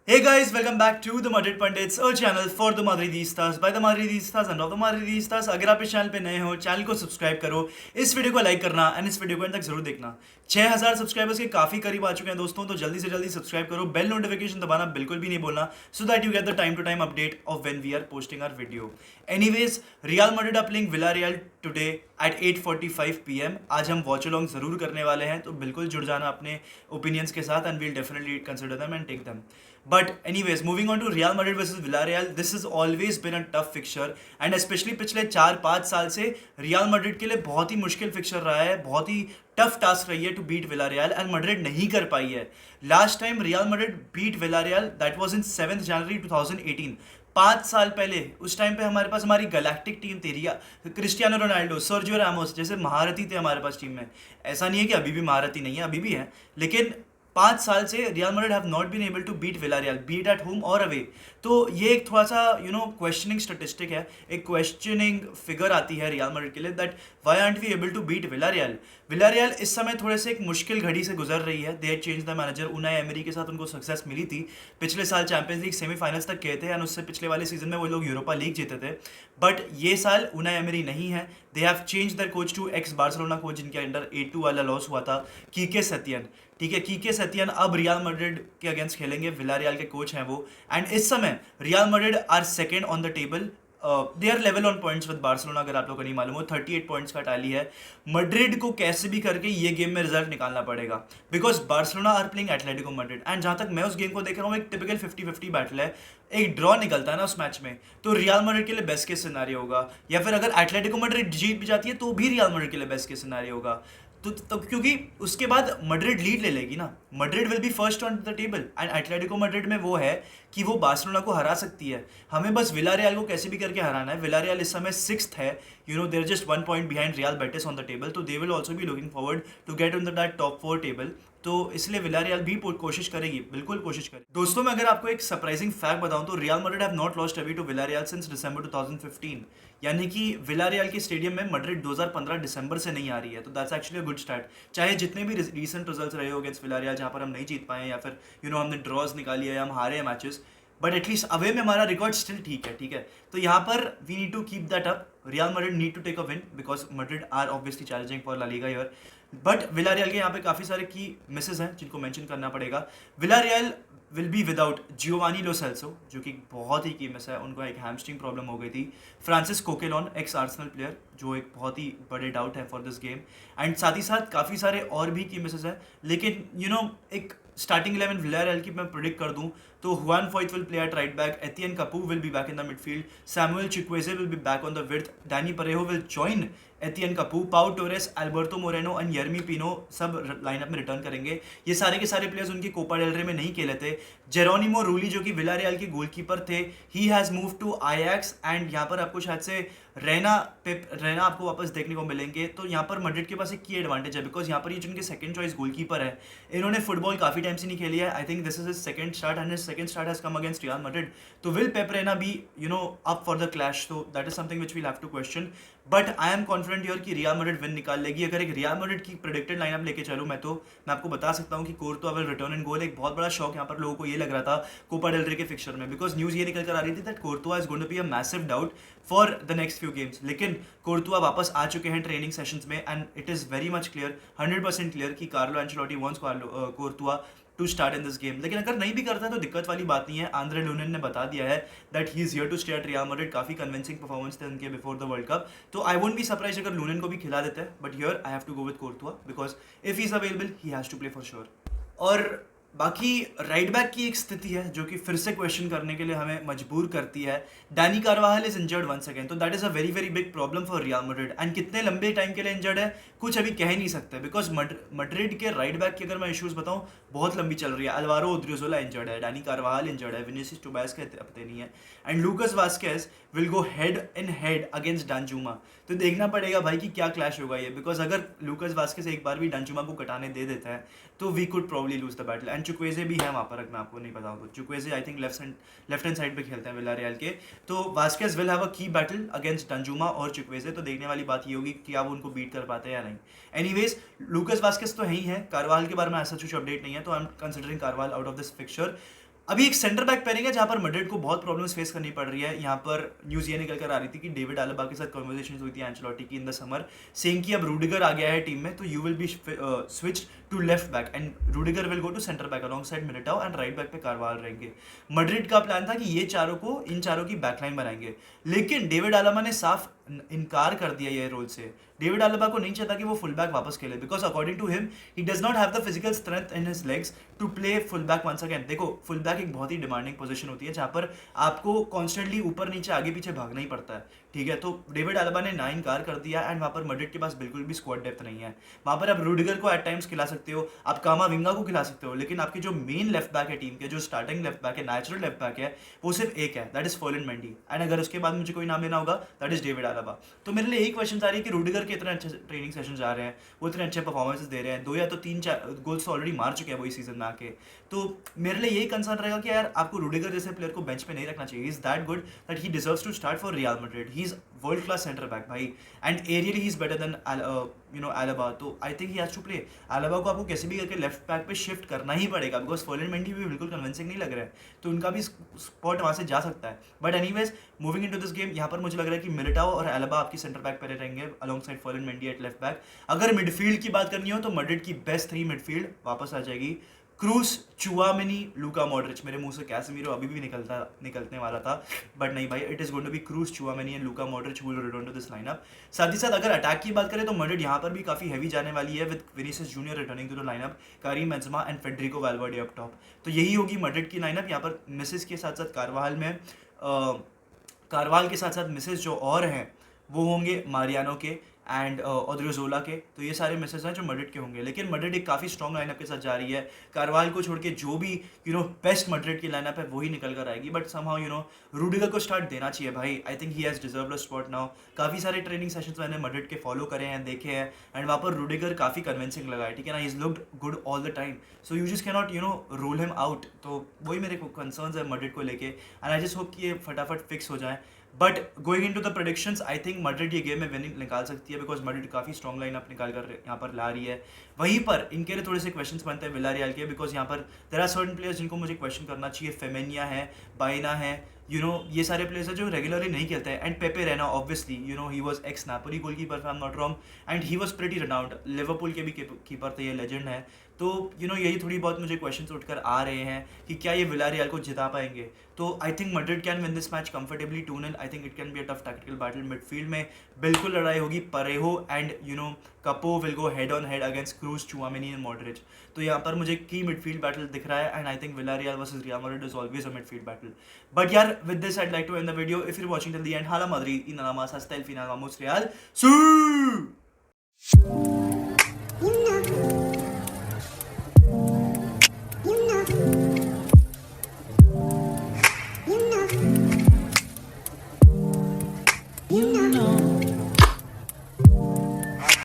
Hey guys, welcome back to the Madrid Pundits, a channel for the Madridistas, by the Madridistas and of the Madridistas. अगर आप इस channel पे नए हो, channel को subscribe करो, इस वीडियो को लाइक करना एंड इस वीडियो को अंत तक जरूर देखना। 6000 सब्सक्राइबर्स के काफी करीब आ चुके हैं दोस्तों, तो जल्दी से जल्दी सब्सक्राइब करो, बेल नोटिफिकेशन दबाना बिल्कुल भी नहीं बोलना, so that you get the time to time update of when we are posting our video. Anyways, Real Madrid are playing Villarreal today at 8:45 PM। आज हम वॉच अलोंग जरूर करने वाले हैं, तो बिल्कुल जुड़ जाना अपने ओपिनियंस के साथ and we'll definitely consider them and take them. But anyways, moving on to Real Madrid versus Villarreal, this has always been a tough fixture and especially पिछले 4-5 साल से रियल मैड्रिड के लिए बहुत ही मुश्किल फिक्चर रहा है, बहुत ही टफ टास्क रही है to beat Villarreal and Madrid नहीं कर पाई है। Last time Real Madrid beat Villarreal that was in 7 January 2018। 5 साल पहले उस टाइम पे हमारे पास हमारी गैलेक्टिक टीम थी, रिया क्रिस्टियानो रोनाल्डो, सर्जियो रामोस जैसे महारथी थे हमारे पास टीम में। ऐसा नहीं है कि अभी भी महारथी नहीं है, अभी भी है, लेकिन 5 साल से Real Madrid have not been able to beat Villarreal, beat at home और अवे। तो ये एक थोड़ा सा क्वेश्चनिंग स्टेटिस्टिक है, एक क्वेश्चनिंग फिगर आती है रियल मैड्रिड के लिए that why aren't we able to beat Villarreal. Villarreal इस समय थोड़े से एक मुश्किल घड़ी से गुजर रही है। दे change the manager, Unai emery के साथ उनको सक्सेस मिली थी, पिछले साल चैंपियंस लीग सेमीफाइनल्स तक गए थे एंड उससे पिछले वाले सीजन में वो लोग यूरोपा लीग जीते थे। बट ये साल उनाई एमरी नहीं है। They have change their coach to ex Barcelona coach जिनके अंडर 8-2 वाला लॉस हुआ था, कीके सेटियन। ठीक है, कीके सेटियन अब रियल मैड्रिड के अगेंस्ट खेलेंगे, विलारियल के कोच हैं वो। एंड इस समय Real Madrid are second on the table, they are level on points with Barcelona. अगर आप लोगों को नहीं मालूम हो, 38 पॉइंट्स का टैली है। मैड्रिड को कैसे भी करके ये गेम में रिजल्ट निकालना पड़ेगा, because Barcelona are playing Atletico Madrid and जहां तक मैं उस गेम को देख रहा हूँ, एक टिपिकल 50-50 बैटल है। एक ड्रॉ निकलता है ना उस मैच में, तो रियल मैड्रिड के लिए बेस्ट केस सिनेरियो होगा, या फिर अगर एटलेटिको मैड्रिड जीत भी जाती है तो भी रियल मैड्रिड के लिए बेस्ट केस सिनेरियो होगा। तो क्योंकि उसके बाद मैड्रिड लीड ले लेगी ना, Madrid will be first on the table and Atletico Madrid में वो है कि वो बार्सिलोना को हरा सकती है। हमें बस विलारियल को कैसे भी करके हराना है। विलारियल इस समय 6th है, there just 1 point behind Real Betis on the table, तो they will also be looking forward to get on that top 4 table. तो इसलिए विलारियल भी कोशिश करेगी, बिल्कुल कोशिश करेगी। दोस्तों, मैं अगर आपको एक सरप्राइजिंग फैक्ट बताऊं तो Real Madrid have not lost away to Villarreal since December 2015। यानी कि विलारियल के स्टेडियम में मैड्रिड 2015 दिसंबर से नहीं आ रही है, तो that's actually a good start. चाहे जितने भी रीसेंट रिजल्ट्स रहे हो अगेंस्ट विलारियल जहाँ पर हम नहीं जीत पाए या फिर हमने ड्रॉज निकाली है या हम हारे हैं मैचेस, बट एटलीस्ट अवे में हमारा रिकॉर्ड स्टिल ठीक है। ठीक है, तो यहाँ पर we need to keep that up. Real Madrid need to take a win because Madrid are obviously challenging for La Liga here. But Villarreal के यहाँ पे काफ़ी सारे की मिसेस हैं जिनको मेंशन करना पड़ेगा। Villarreal will be without Giovanni लो सेल्सो, जो कि बहुत ही की मिस है, उनको एक हैमस्ट्रिंग प्रॉब्लम हो गई थी। फ्रांसिस कोकेलॉन, एक्स आर्सेनल प्लेयर, जो एक बहुत ही बड़े डाउट है फॉर दिस गेम। एंड साथ ही साथ काफ़ी सारे और भी की मिसेस हैं, लेकिन एक स्टार्टिंग 11 विलारियल की मैं प्रिडिक्ट कर दूं तो Juan Foyth will play at right back, Etienne Capoue will be back in the midfield, Samuel Chukwueze will be back on the width, Dani Parejo will join Etienne Capoue, Pau Torres, Alberto Moreno and Yeremy Pino सब lineup में return करेंगे। ये सारे के सारे players उनकी Copa del रे में नहीं खेले थे। जेरोनिमो रूली जो कि विलारियल के गोलकीपर थे, he has move to Ajax and यहाँ पर आपको शायद से रैना आपको वापस देखने को मिलेंगे। तो यहाँ पर मैड्रिड के पास एक की एडवांटेज है बिकॉज यहाँ पर ये जिनके सेकंड चॉइस गोलकीपर है, इन्होंने फुटबॉल काफ़ी टाइम से नहीं खेली है। I think this is his second start and his second start has come against Real Madrid. तो will Pepe Reina be up for the clash, तो that is something which we'll have to question. But I am confident here कि Real Madrid win निकाल लेगी। अगर एक Real Madrid की predicted lineup लेके चलूँ मैं, तो मैं आपको बता सकता हूँ कि कोर्तुआ विल रिटर्न इन गोल। एक बहुत बड़ा शॉक यहाँ पर लोगों को ये लग रहा था कोपा डेल रे के फिक्चर में, बिकॉज न्यूज़ ये निकल कर आ रही थी that Courtois is going to be a massive doubt for the next few games. लेकिन कोर्तुआ वापस आ चुके हैं ट्रेनिंग सेशंस में and it is very much clear, 100% clear कि Carlo Ancelotti wants Courtois to start in this game. लेकिन अगर नहीं भी करता है तो दिक्कत वाली बात नहीं है। आंद्रे लूनिन ने बता दिया है that he is here to stay at Real Madrid. काफ़ी कन्विंसिंग परफॉर्मेंस थे उनके बिफोर द वर्ल्ड कप, तो आई वोंट बी सरप्राइज अगर लूनिन को भी खिला देते हैं। But here I have to go with Courtois because if he is available he has to play for sure. और बाकी राइट बैक की एक स्थिति है जो कि फिर से क्वेश्चन करने के लिए हमें मजबूर करती है। Dani Carvajal is injured once again, तो that is a very very big problem for Real Madrid. And कितने लंबे टाइम के लिए इंजर्ड है कुछ अभी कह नहीं सकते, बिकॉज मैड्रिड के राइट बैक की अगर मैं इश्यूज बताऊं बहुत लंबी चल रही है। अल्वारो ओद्रियोजोला इंजर्ड है, डैनी कार्वाहल इंजर्ड है, विनीसियस टोबास के हफ्ते नहीं है, and Lucas Vazquez will go head in head against Danjuma. तो देखना पड़ेगा भाई कि क्या क्लैश होगा ये, बिकॉज अगर लूकास वास्केस एक बार भी डांजुमा को कटाने दे देता है तो we could probably lose the battle. And Chukwueze भी है वहाँ पर, अगर मैं आपको नहीं बताऊँ तो Chukwueze I think left hand side पे खेलते हैं विलारियल के। तो वास्केस विल हैव अ की बैटल अगेंस्ट डांजुमा और चुक्वेजे। तो देखने वाली बात ये होगी कि आप उनको बीट कर पाते हैं या नहीं। एनीवेज, लूकास वास्केस तो है ही है, कार्वाहल के बारे में ऐसा कुछ अपडेट नहीं है, तो I am considering Carvajal out of this fixture. अभी एक सेंटर बैक पेयरिंग है जहां पर मैड्रिड को बहुत प्रॉब्लम्स फेस करनी पड़ रही है। यहाँ पर न्यूज़ ये निकल कर आ रही थी कि डेविड आलबा के साथ कन्वर्सेशन हुई थी एंचेलोटी की इन द समर, सेइंग कि अब रूडिगर आ गया है टीम में तो you will be switch to left back and Rudiger will go to centre back alongside Militao and right back पे कारवाल रहेंगे। मैड्रिड का प्लान था कि ये इन चारों की बैकलाइन बनाएंगे, लेकिन डेविड आलबा ने साफ इनकार कर दिया ये रोल से। डेविड आलबा को नहीं चाहता कि वो फुल बैक वापस खेले because according to him he does not have the physical strength in his legs to play full back once again. देखो फुल बैक एक बहुत ही डिमांडिंग पोजीशन होती है जहां पर आपको कॉन्स्टेंटली ऊपर नीचे आगे पीछे भागना ही पड़ता है, ठीक है। तो डेविड आलबा ने ना इनकार कर दिया एंड वहां पर मैड्रिड के पास बिल्कुल भी स्क्वाड डेप्थ नहीं है। वहां पर आप रूडिगर को एट टाइम्स खिला सकते हो, आप कामाविंगा को खिला सकते हो, लेकिन आपकी जो मेन लेफ्ट बैक है टीम के, जो स्टार्टिंग लेफ्ट बैक है, नेचुरल लेफ्ट बैक है, वो सिर्फ एक है, दैट इज फर्लिन मेंडी। एंड अगर उसके बाद मुझे कोई नाम लेना होगा दैट इज डेविड आलबा। तो मेरे लिए एक क्वेश्चन आ रही है कि रूडिगर के इतने अच्छे ट्रेनिंग सेशन जा रहे हैं, वो इतने अच्छे परफॉर्मेंसेस दे रहे हैं, 2 या तो 3 गोल्स तो ऑलरेडी मार चुके हैं वही सीजन में आके। तो मेरे लिए यही कंसर्न रहेगा कि यार आपको रूडिगर जैसे प्लेयर को बेंच पे नहीं रखना चाहिए। Is that good that he deserves to start for Real Madrid. He is world class centre back भाई and really he is better than Alaba. तो I think he has to play. Alaba को आपको कैसे भी करके left back पे shift करना ही पड़ेगा बिकॉज फर्लिन मेंडी भी बिल्कुल कन्विंसिंग नहीं लग रहा है, तो उनका भी स्पॉट वहाँ से जा सकता है। But anyways moving into this game, यहाँ पर मुझे लग रहा है कि मिलिटाओ और आलबा आपकी सेंटर बैक पर रहेंगे alongside Ferland Mendy at left back. अगर मिडफील्ड की बात करनी हो तो मैड्रिड की बेस्ट 3 मिडफील्ड वापस आ जाएगी। क्रूस, चुआमेनी, लूका मॉड्रिच। मेरे मुंह से कैसेमीरो अभी भी निकलने वाला था बट नहीं भाई, it is going to be Kroos, Tchouameni and Luka Modric who will return to this lineup. साथ ही साथ अगर अटैक की बात करें तो मैड्रिड यहाँ पर भी काफी हैवी जाने वाली है with Vinicius Junior returning to the lineup, Karim Benzema and Federico Valverde up top. तो यही होगी मैड्रिड की लाइनअप। यहाँ पर मिसेस के साथ साथ कारवाल के साथ साथ मिसेस जो और हैं वो होंगे मारियानो के एंड ओड्रियोजोला के। तो ये सारे मिसेस हैं जो मैड्रिड के होंगे, लेकिन मैड्रिड एक काफ़ी स्ट्रॉन्ग लाइनअप के साथ जा रही है। कारवाल को छोड़ के जो भी बेस्ट मैड्रिड की लाइनअप है वही निकल कर आएगी। बट समहाउ रूडिगर को स्टार्ट देना चाहिए भाई। आई think he has deserved a spot now. काफ़ी सारे ट्रेनिंग सेशंस मैंने मैड्रिड के फॉलो करे हैं, देखे हैं एंड वहाँ पर रूडिगर काफ़ी कन्विंसिंग लगा है, ठीक है ना। He is looked good all the time, so you just cannot rule him out. तो वही मेरे कंसर्न्स है मैड्रिड को लेके एंड आई जस्ट होप कि ये फटाफट फिक्स हो जाए। But going into the predictions, I think Madrid ये गेम में विनिंग निकाल सकती है बिकॉज मैड्रिड काफ़ी स्ट्रॉन्ग लाइन अप निकाल कर यहाँ पर ला रही है। वहीं पर इनके लिए थोड़े से क्वेश्चंस बनते हैं विलारियल के, बिकॉज यहाँ पर देयर आर सर्टेन प्लेयर्स जिनको मुझे क्वेश्चन करना चाहिए। फेमेनिया है, बाइना है, ये सारे प्लेयर्स हैं जो रेगुलरली नहीं खेलते हैं। And Pepe Reina obviously he was ex Napoli goalkeeper if I am not wrong and he was pretty renowned, Liverpool के भी कीपर थे, ये लेजेंड है। तो यही थोड़ी बहुत मुझे क्वेश्चंस उठकर आ रहे हैं कि क्या ये विलारियल को जिता पाएंगे। तो I think Madrid can win this match comfortably 2-0। I think it can be a tough tactical battle. Midfield में बिल्कुल लड़ाई होगी। Parejo and Capoue will go head on head against Kroos, Tchouameni and Modric. तो यहाँ पर मुझे की midfield battle दिख रहा है and I think Villarreal versus Real Madrid is always a midfield battle. But यार with this I'd like to end the video. If you're watching till the end, Hala Madrid y nada más hasta el final. Vamos Real. ¡Sí!